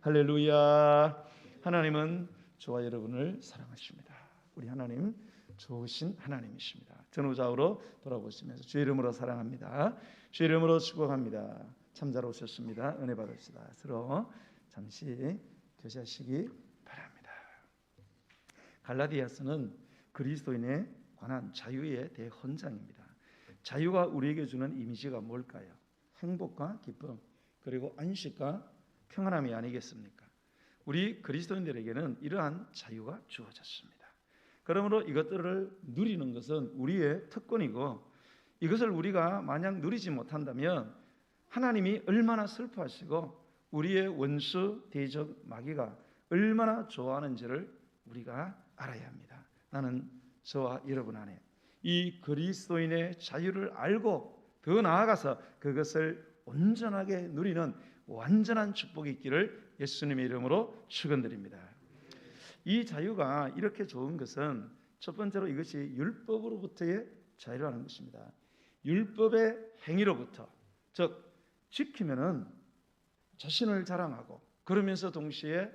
할렐루야. 하나님은 저와 여러분을 사랑하십니다. 우리 하나님 좋으신 하나님이십니다. 전후좌우로 돌아보시면서 주의 이름으로 사랑합니다. 주의 이름으로 축복합니다. 참자로 오셨습니다. 은혜 받으시다. 서로 잠시 교제하시기 바랍니다. 갈라디아서는 그리스도인에 관한 자유의 대헌장입니다. 자유가 우리에게 주는 이미지가 뭘까요? 행복과 기쁨, 그리고 안식과 평안함이 아니겠습니까? 우리 그리스도인들에게는 이러한 자유가 주어졌습니다. 그러므로 이것들을 누리는 것은 우리의 특권이고, 이것을 우리가 만약 누리지 못한다면 하나님이 얼마나 슬퍼하시고 우리의 원수 대적 마귀가 얼마나 좋아하는지를 우리가 알아야 합니다. 나는 저와 여러분 안에 이 그리스도인의 자유를 알고 더 나아가서 그것을 온전하게 누리는 완전한 축복이 있기를 예수님의 이름으로 축원드립니다. 이 자유가 이렇게 좋은 것은 첫 번째로 이것이 율법으로부터의 자유라는 것입니다. 율법의 행위로부터, 즉 지키면은 자신을 자랑하고 그러면서 동시에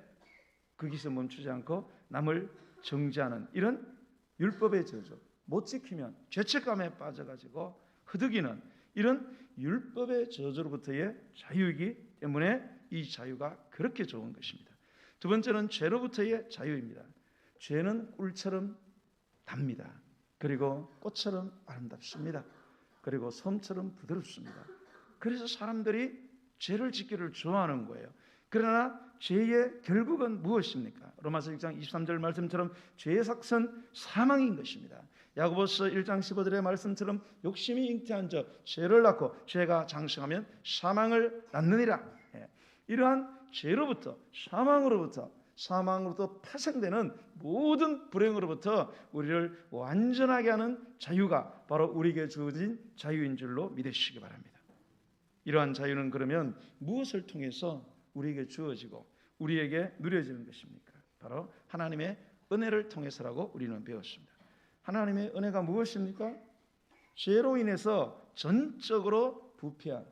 거기서 멈추지 않고 남을 정죄하는 이런 율법의 저주, 못 지키면 죄책감에 빠져가지고 흐득이는 이런 율법의 저주로부터의 자유이기 때문에 이 자유가 그렇게 좋은 것입니다. 두 번째는 죄로부터의 자유입니다. 죄는 꿀처럼 답니다. 그리고 꽃처럼 아름답습니다. 그리고 솜처럼 부드럽습니다. 그래서 사람들이 죄를 짓기를 좋아하는 거예요. 그러나 죄의 결국은 무엇입니까? 로마서 1장 23절 말씀처럼 죄의 삭은 사망인 것입니다. 야고보서 1장 15절의 말씀처럼 욕심이 잉태한 자 죄를 낳고 죄가 장성하면 사망을 낳느니라. 이러한 죄로부터 사망으로부터 파생되는 모든 불행으로부터 우리를 완전하게 하는 자유가 바로 우리에게 주어진 자유인 줄로 믿으시기 바랍니다. 이러한 자유는 그러면 무엇을 통해서 우리에게 주어지고 우리에게 누려지는 것입니까? 바로 하나님의 은혜를 통해서라고 우리는 배웠습니다. 하나님의 은혜가 무엇입니까? 죄로 인해서 전적으로 부패한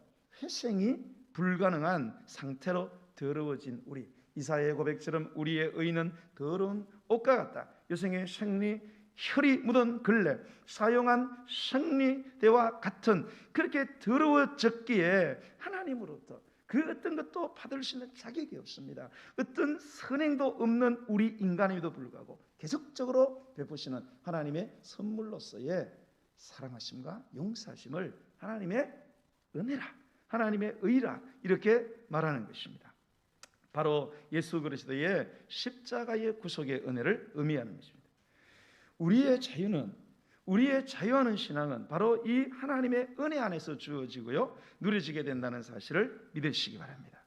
회생이 불가능한 상태로 더러워진 우리, 이사야의 고백처럼 우리의 의는 더러운 옷과 같다. 여생의 생리 혈이 묻은 걸레, 사용한 생리대와 같은 그렇게 더러워졌기에 하나님으로부터 그 어떤 것도 받을 수 있는 자격이 없습니다. 어떤 선행도 없는 우리 인간임에도 불구하고 계속적으로 베푸시는 하나님의 선물로서의 사랑하심과 용서하심을 하나님의 은혜라, 하나님의 의라 이렇게 말하는 것입니다. 바로 예수 그리스도의 십자가의 구속의 은혜를 의미하는 것입니다. 우리의 자유는, 우리의 자유하는 신앙은 바로 이 하나님의 은혜 안에서 주어지고요, 누려지게 된다는 사실을 믿으시기 바랍니다.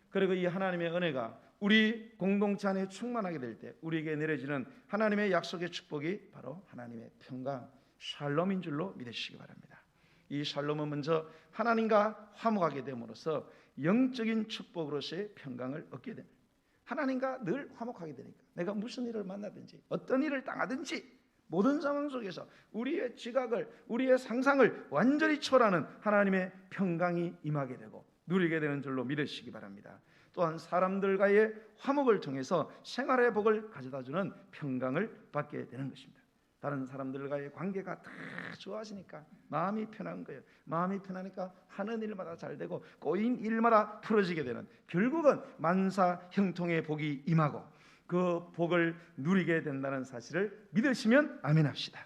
그리고 이 하나님의 은혜가 우리 공동체 안에 충만하게 될 때 우리에게 내려지는 하나님의 약속의 축복이 바로 하나님의 평강, 샬롬인 줄로 믿으시기 바랍니다. 이 샬롬은 먼저 하나님과 화목하게 됨으로써 영적인 축복으로서의 평강을 얻게 됩니다. 하나님과 늘 화목하게 되니까 내가 무슨 일을 만나든지 어떤 일을 당하든지 모든 상황 속에서 우리의 지각을, 우리의 상상을 완전히 초월하는 하나님의 평강이 임하게 되고 누리게 되는 줄로 믿으시기 바랍니다. 또한 사람들과의 화목을 통해서 생활의 복을 가져다주는 평강을 받게 되는 것입니다. 다른 사람들과의 관계가 다 좋아지니까 마음이 편한 거예요. 마음이 편하니까 하는 일마다 잘 되고 꼬인 일마다 풀어지게 되는, 결국은 만사 형통의 복이 임하고 그 복을 누리게 된다는 사실을 믿으시면 아멘합시다.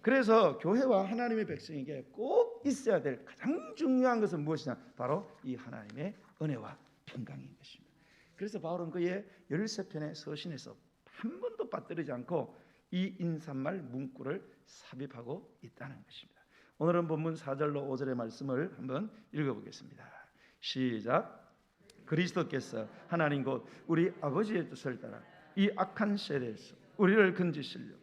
그래서 교회와 하나님의 백성에게 꼭 있어야 될 가장 중요한 것은 무엇이냐? 바로 이 하나님의 은혜와 평강인 것입니다. 그래서 바울은 그의 13편의 서신에서 한 번도 빠뜨리지 않고 이 인사말 문구를 삽입하고 있다는 것입니다. 오늘은 본문 4절로 5절의 말씀을 한번 읽어보겠습니다. 시작. 그리스도께서 하나님 곧 우리 아버지의 뜻을 따라 이 악한 세대에서 우리를 건지시려고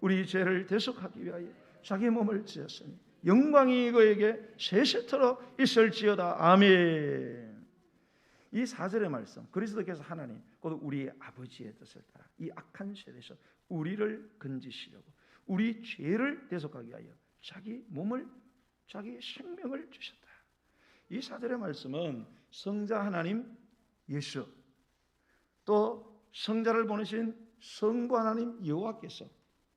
우리 죄를 대속하기 위하여 자기 몸을 지었으니 영광이 그에게 세세토록 있을지어다. 아멘. 이 4절의 말씀, 그리스도께서 하나님 곧 우리의 아버지의 뜻을 따라 이 악한 세대에서 우리를 건지시려고 우리 죄를 대속하기 위하여 자기 몸을, 자기 생명을 주셨다. 이 4절의 말씀은 성자 하나님 예수, 성자를 보내신 성부 하나님 여호와께서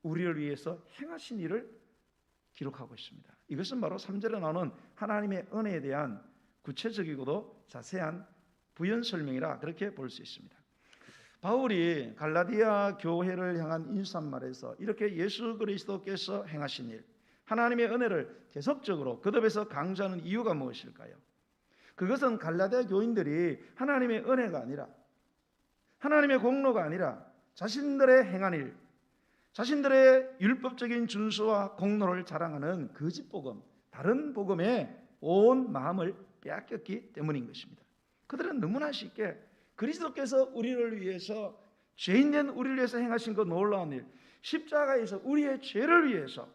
우리를 위해서 행하신 일을 기록하고 있습니다. 이것은 바로 3절에 나오는 하나님의 은혜에 대한 구체적이고도 자세한 부연 설명이라 그렇게 볼 수 있습니다. 바울이 갈라디아 교회를 향한 인사말에서 이렇게 예수 그리스도께서 행하신 일, 하나님의 은혜를 계속적으로 거듭해서 강조하는 이유가 무엇일까요? 그것은 갈라디아 교인들이 하나님의 은혜가 아니라, 하나님의 공로가 아니라 자신들의 행한 일, 자신들의 율법적인 준수와 공로를 자랑하는 거짓 복음, 다른 복음에 온 마음을 빼앗겼기 때문인 것입니다. 그들은 너무나 쉽게 그리스도께서 우리를 위해서, 죄인된 우리를 위해서 행하신 그 놀라운 일, 십자가에서 우리의 죄를 위해서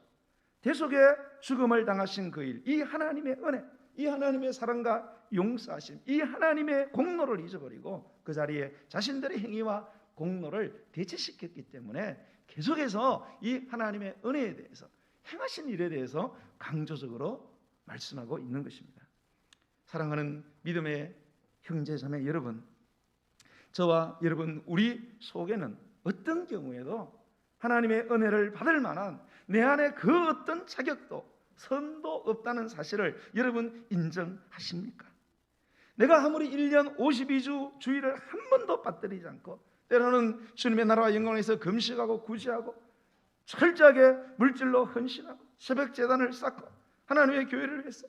대속의 죽음을 당하신 그 일, 이 하나님의 은혜, 이 하나님의 사랑과 용서하심, 이 하나님의 공로를 잊어버리고 그 자리에 자신들의 행위와 공로를 대체시켰기 때문에 계속해서 이 하나님의 은혜에 대해서, 행하신 일에 대해서 강조적으로 말씀하고 있는 것입니다. 사랑하는 믿음의 형제 자매 여러분, 저와 여러분 우리 속에는 어떤 경우에도 하나님의 은혜를 받을 만한 내 안에 그 어떤 자격도 선도 없다는 사실을 여러분 인정하십니까? 내가 아무리 1년 52주 주일을 한 번도 빠뜨리지 않고 때로는 주님의 나라와 영광을 위해서 금식하고 구제하고 철저하게 물질로 헌신하고 새벽 제단을 쌓고 하나님의 교회를 위해서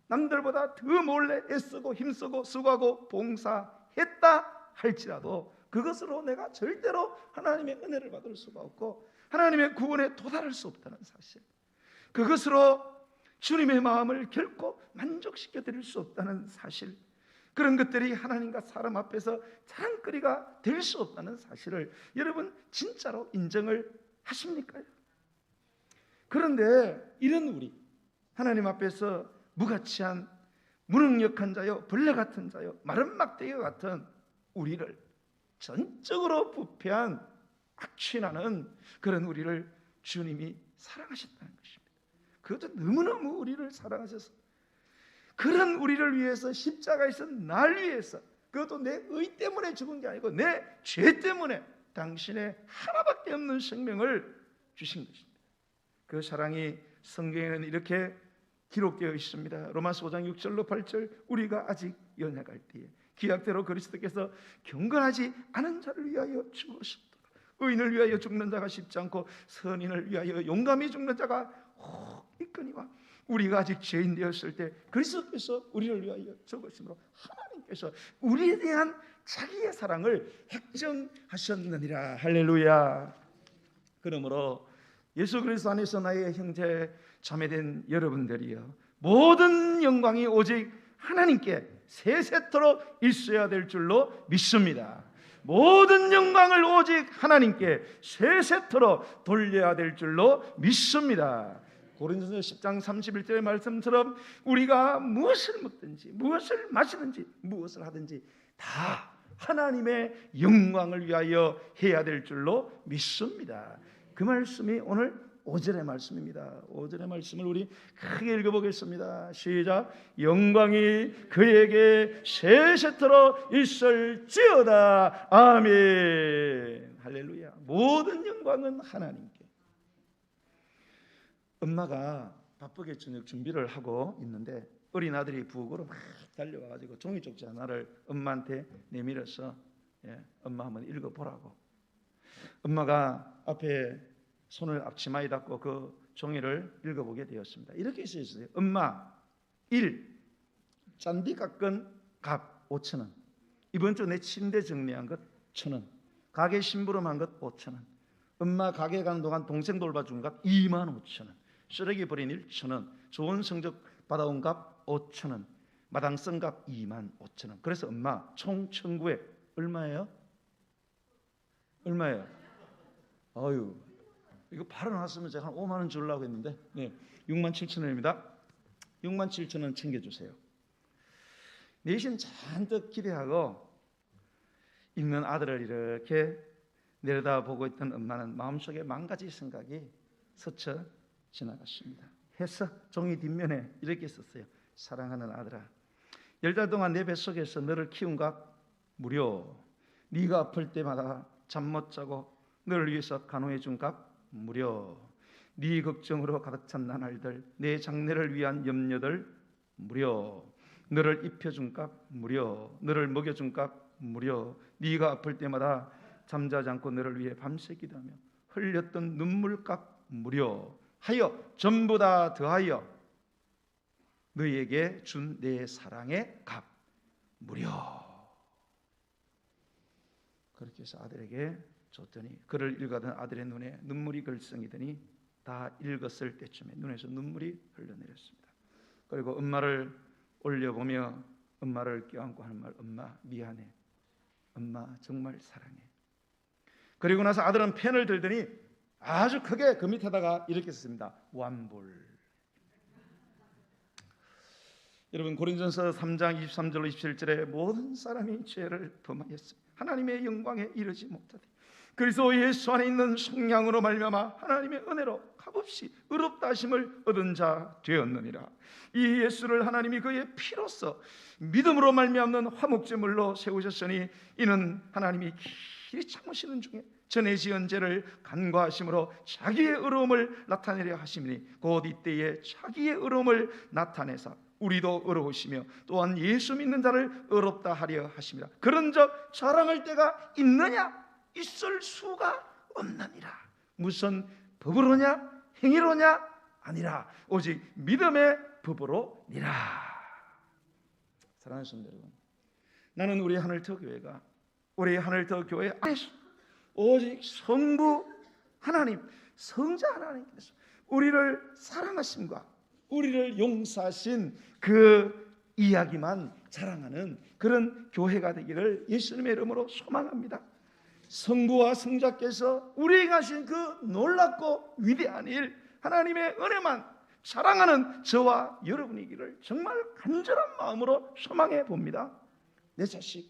남들보다 더 몰래 애쓰고 힘쓰고 수고하고 봉사했다 할지라도 그것으로 내가 절대로 하나님의 은혜를 받을 수가 없고 하나님의 구원에 도달할 수 없다는 사실, 그것으로 주님의 마음을 결코 만족시켜 드릴 수 없다는 사실, 그런 것들이 하나님과 사람 앞에서 자랑거리가 될 수 없다는 사실을 여러분 진짜로 인정을 하십니까? 그런데 이런 우리, 하나님 앞에서 무가치한 무능력한 자요, 벌레 같은 자요, 마른 막대기 같은 우리를 전적으로 부패한 악취나는 그런 우리를 주님이 사랑하셨다는 것입니다. 그것도 너무너무 우리를 사랑하셔서 그런 우리를 위해서 십자가에서 날 위해서, 그것도 내 의 때문에 죽은 게 아니고 내 죄 때문에 당신의 하나밖에 없는 생명을 주신 것입니다. 그 사랑이 성경에는 이렇게 기록되어 있습니다. 로마서 5장 6절로 8절, 우리가 아직 연약할 때에 기약대로 그리스도께서 경건하지 않은 자를 위하여 죽으셨도다. 의인을 위하여 죽는 자가 쉽지 않고 선인을 위하여 용감히 죽는 자가 혹 있거니와 우리가 아직 죄인 되었을 때 그리스도께서 우리를 위하여 죽으심으로 하나님께서 우리에 대한 자기의 사랑을 확정하셨느니라. 할렐루야. 그러므로 예수 그리스도 안에서 나의 형제 자매된 여러분들이여, 모든 영광이 오직 하나님께 세세토록 있어야 될 줄로 믿습니다. 모든 영광을 오직 하나님께 세세토록 돌려야 될 줄로 믿습니다. 고린도서 10장 31절의 말씀처럼 우리가 무엇을 먹든지 무엇을 마시든지 무엇을 하든지 다 하나님의 영광을 위하여 해야 될 줄로 믿습니다. 그 말씀이 오늘 5절의 말씀입니다. 5절의 말씀을 우리 크게 읽어보겠습니다. 시작. 영광이 그에게 세세토록 있을지어다. 아멘. 할렐루야. 모든 영광은 하나님께. 엄마가 바쁘게 저녁 준비를 하고 있는데 어린 아들이 부엌으로 막 달려와가지고 종이 쪽지 하나를 엄마한테 내밀어서 엄마 한번 읽어보라고. 엄마가 앞에 손을 앞치마에 닫고 그 종이를 읽어보게 되었습니다. 이렇게 써 있어요. 엄마 1. 잔디 깎은 값 5,000원. 이번 주 내 침대 정리한 것 1,000원. 가게 심부름한 것 5,000원. 엄마 가게 가는 동안 동생 돌봐준 값 25,000원. 쓰레기 버린 일 1,000원. 좋은 성적 받아온 값 5,000원. 마당 쓴 값 25,000원. 그래서 엄마 총 청구액 얼마예요? 얼마예요? 아유, 이거 바로 나왔으면 제가 한 5만 원 주려고 했는데 67,000원입니다. 67,000원 챙겨주세요. 내심 잔뜩 기대하고 있는 아들을 이렇게 내려다보고 있던 엄마는 마음속에 만 가지 생각이 스쳐 지나갔습니다. 해서 종이 뒷면에 이렇게 썼어요. 사랑하는 아들아, 10달 동안 내 뱃속에서 너를 키운 값 무료, 네가 아플 때마다 잠 못 자고 너를 위해서 간호해 준 값 무려. 네 걱정으로 가득 찬 나날들, 내 장래를 위한 염려들 무려. 너를 입혀준 값 무려. 너를 먹여준 값 무려. 네가 아플 때마다 잠자지 않고 너를 위해 밤새 기도하며 흘렸던 눈물값 무려. 하여 전부 다 더하여 너희에게 준 내 사랑의 값 무려. 그렇게 해서 아들에게 줬더니 그를 읽어던 아들의 눈에 눈물이 글썽이더니 다 읽었을 때쯤에 눈에서 눈물이 흘러내렸습니다. 그리고 엄마를 올려보며 엄마를 껴안고 하는 말, 엄마 미안해, 엄마 정말 사랑해. 그리고 나서 아들은 펜을 들더니 아주 크게 그 밑에다가 이렇게 썼습니다. 완불. 여러분, 고린전서 3장 23절로 27절에 모든 사람이 죄를 범하였으며 하나님의 영광에 이르지 못하되 그리스도 예수 안에 있는 성량으로 말미암아 하나님의 은혜로 값없이 의롭다 하심을 얻은 자 되었느니라. 이 예수를 하나님이 그의 피로써 믿음으로 말미암는 화목제물로 세우셨으니 이는 하나님이 길이 참으시는 중에 전에 지은 죄를 간과하심으로 자기의 의로움을 나타내려 하심이니 곧 이때에 자기의 의로움을 나타내사 우리도 의로우시며 또한 예수 믿는 자를 의롭다 하려 하심이라. 그런즉 자랑할 때가 있느냐? 있을 수가 없느니라. 무슨 법으로냐? 행위로냐? 아니라 오직 믿음의 법으로니라. 사랑하는 성도 여러분, 나는 우리 하늘터 교회가 우리 하늘터 교회 안에서 오직 성부 하나님, 성자 하나님께서 우리를 사랑하심과 우리를 용서하신 그 이야기만 자랑하는 그런 교회가 되기를 예수님의 이름으로 소망합니다. 성부와 성자께서 우리에게 하신 그 놀랍고 위대한 일, 하나님의 은혜만 자랑하는 저와 여러분이기를 정말 간절한 마음으로 소망해 봅니다. 내 자식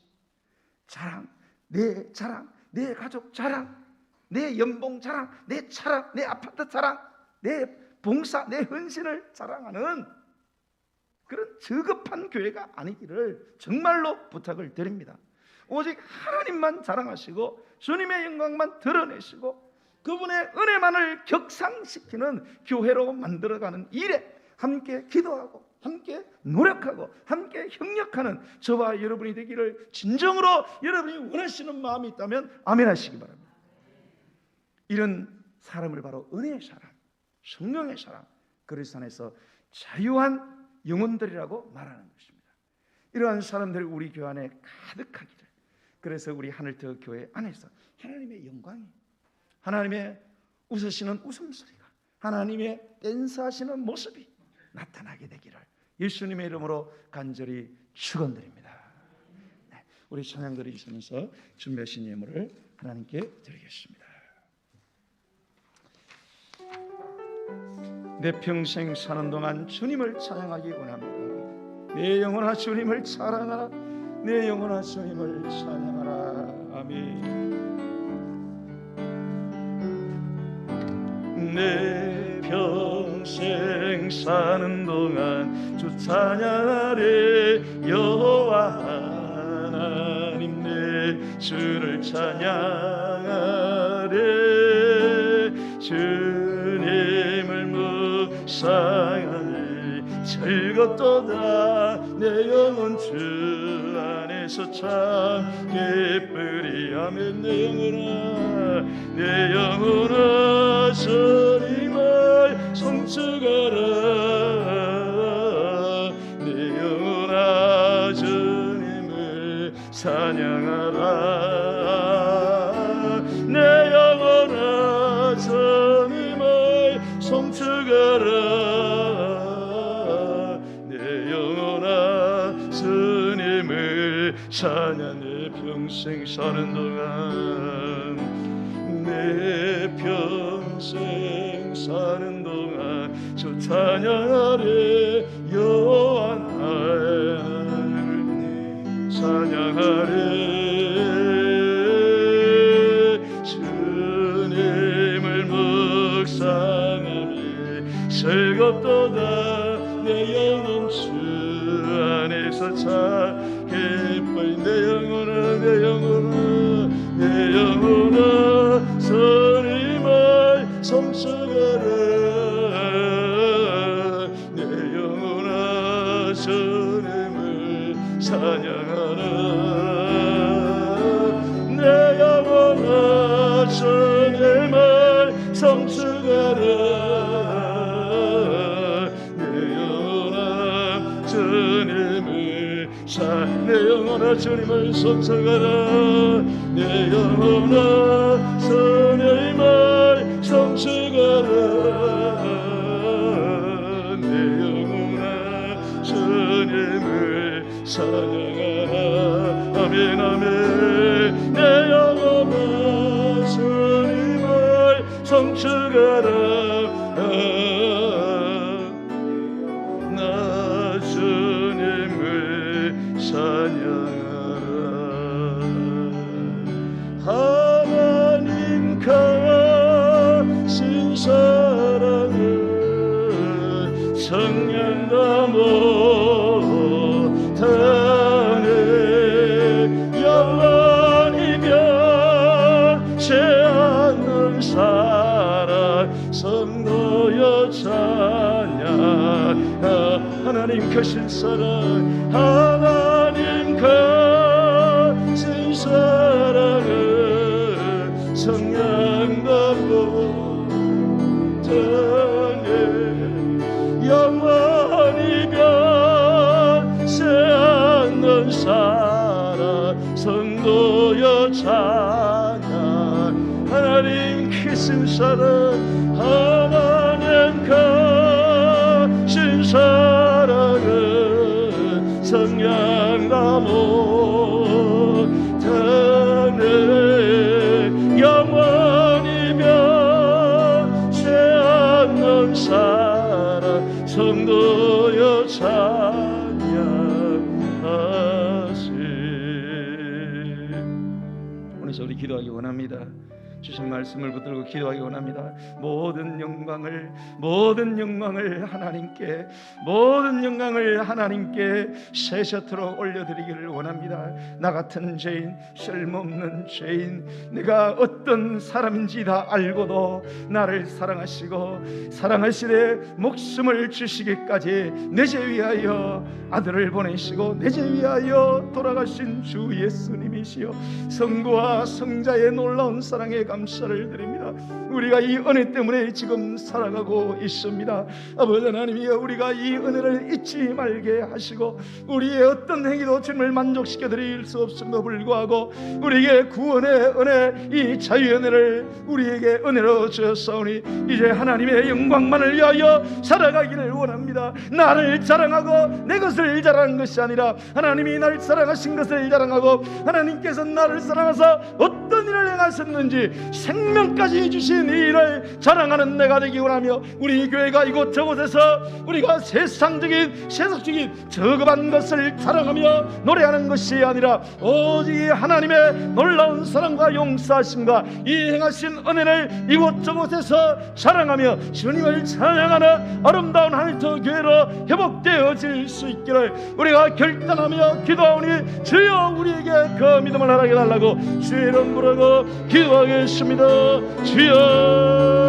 자랑, 내 자랑, 내 가족 자랑, 내 연봉 자랑, 내 차랑, 내 아파트 자랑, 내 봉사, 내 헌신을 자랑하는 그런 저급한 교회가 아니기를 정말로 부탁을 드립니다. 오직 하나님만 자랑하시고 주님의 영광만 드러내시고 그분의 은혜만을 격상시키는 교회로 만들어가는 일에 함께 기도하고 함께 노력하고 함께 협력하는 저와 여러분이 되기를 진정으로 여러분이 원하시는 마음이 있다면 아멘 하시기 바랍니다. 이런 사람을 바로 은혜의 사람, 성령의 사람, 그리스도 안에서 자유한 영혼들이라고 말하는 것입니다. 이러한 사람들이 우리 교회 안에 가득하기를, 그래서 우리 하늘터 교회 안에서 하나님의 영광이, 하나님의 웃으시는 웃음소리가, 하나님의 댄스하시는 모습이 나타나게 되기를 예수님의 이름으로 간절히 축원드립니다. 네, 우리 찬양 드리시면서 준비하신 예물을 하나님께 드리겠습니다. 내 평생 사는 동안 주님을 찬양하기 원합니다. 내 영혼아 주님을 사랑하라. 내 영혼아 주님을 찬양하라. 아멘. 내 평생 사는 동안 주 찬양하리. 여호와 하나님 내 주를 찬양하리. 주님을 묵상하니 즐겁도다. 내 영혼 주 안에서 참 기쁘리. 아멘. 내 영혼아 주님을 송축하라. 내 영혼아 주님을 찬양하라. 내 영혼아 주님을 송축하라. 내 영혼아 주님을 찬양해. 평생 사는 동안, 내 평생 사는 동안 주 찬양하리. 여호와 하나님 찬양하리. 주님을 묵상하니 즐겁도다. 내 영혼 주 안에서 참 기뻐. 내 영혼아 내 영혼아 나 주님을 송축하라. 내 영혼아 주님을 송축하라. 내 영혼아 주님을 찬양하라. 아멘 아멘. 내 영혼아 주님을 송축하라. 나 주님을 찬양하라. 하나님 가신 사랑을 청량다 못하네. 영원히 변치 않는 사랑 성도여 찬양. 하나님 크신 사랑, 하나님 크신 사랑을 청량다 못하네. 영원히 변치 않는 사랑 성도여 찬양. 하나님 크신 사랑, 하나님 크신 사랑을 청량다 못하네. 영원히 변치 않는 사랑 성도여 찬양하시. 오늘 우리 기도하기 원합니다. 주신 말씀을 붙들고 기도하기 원합니다. 모든 영광을 하나님께, 모든 영광을 하나님께 세세토록 올려드리기를 원합니다. 나 같은 죄인, 쓸모없는 죄인, 내가 어떤 사람인지 다 알고도 나를 사랑하시고 사랑하시되 목숨을 주시기까지 내 죄 위하여 아들을 보내시고 내 죄 위하여 돌아가신 주 예수님이시여, 성부와 성자의 놀라운 사랑에 감사를 드립니다. 우리가 이 은혜 때문에 지금 살아가고 있습니다. 아버지 하나님이여, 우리가 이 은혜를 잊지 말게 하시고 우리의 어떤 행위도 주님을 만족시켜 드릴 수 없음에도 불구하고 우리에게 구원의 은혜, 이 자유의 은혜를 우리에게 은혜로 주셨사오니 이제 하나님의 영광만을 위하여 살아가기를 원합니다. 나를 자랑하고 내 것을 자랑하는 것이 아니라 하나님이 나를 사랑하신 것을 자랑하고 하나님께서 나를 사랑하사 어떤 일을 행하셨는지 생명까지 주신 이 일을 자랑하는 내가 되기 원하며, 우리 교회가 이곳저곳에서 우리가 세상적인 세속적인 저급한 것을 자랑하며 노래하는 것이 아니라 오직 하나님의 놀라운 사랑과 용서하심과 이 행하신 은혜를 이곳저곳에서 자랑하며 주님을 찬양하는 아름다운 하늘터 교회로 회복되어질 수 있기를 우리가 결단하며 기도하오니 주여 우리에게 그 믿음을 허락해 달라고 주의 이름 부르고 기도하겠습니다. 주여